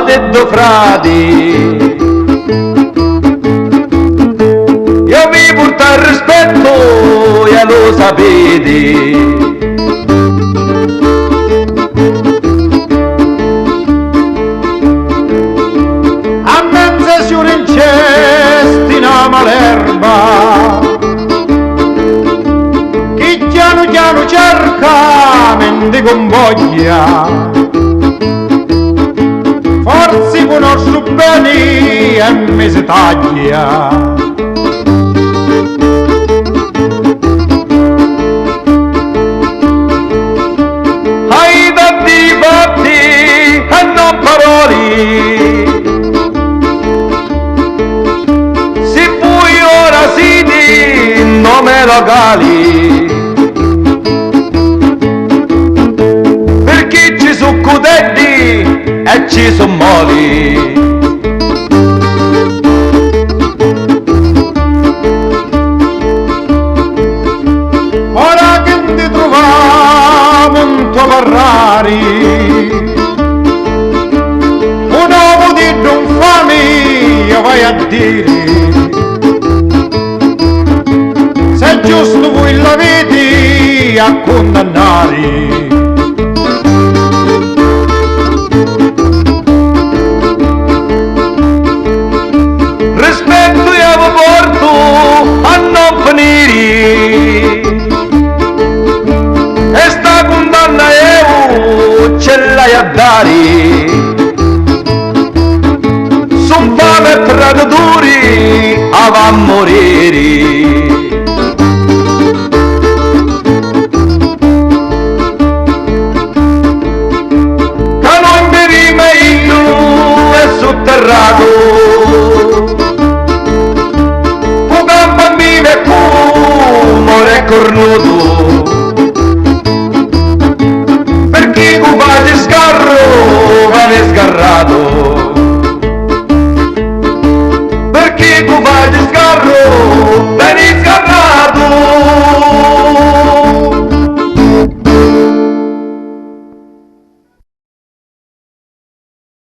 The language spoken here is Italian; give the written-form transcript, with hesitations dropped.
detto frati, io vi porto il rispetto e lo sapete. A mezza si un incestina malerba, chi piano piano cerca mente con voglia, forse conosco bene e mi si taglia. Hai tanti fatti e non parole, se voi ora siete nome locali, perché ci sono codetti e ci sono moli. Ora che ti troviamo un tuo Ferrari, un uomo di non famiglia vai a dire, se è giusto voi la vedi a condannare. Rispetto io vi porto a non finire, e sta condanna io ce l'hai a dare. Son fame e traditori a morire.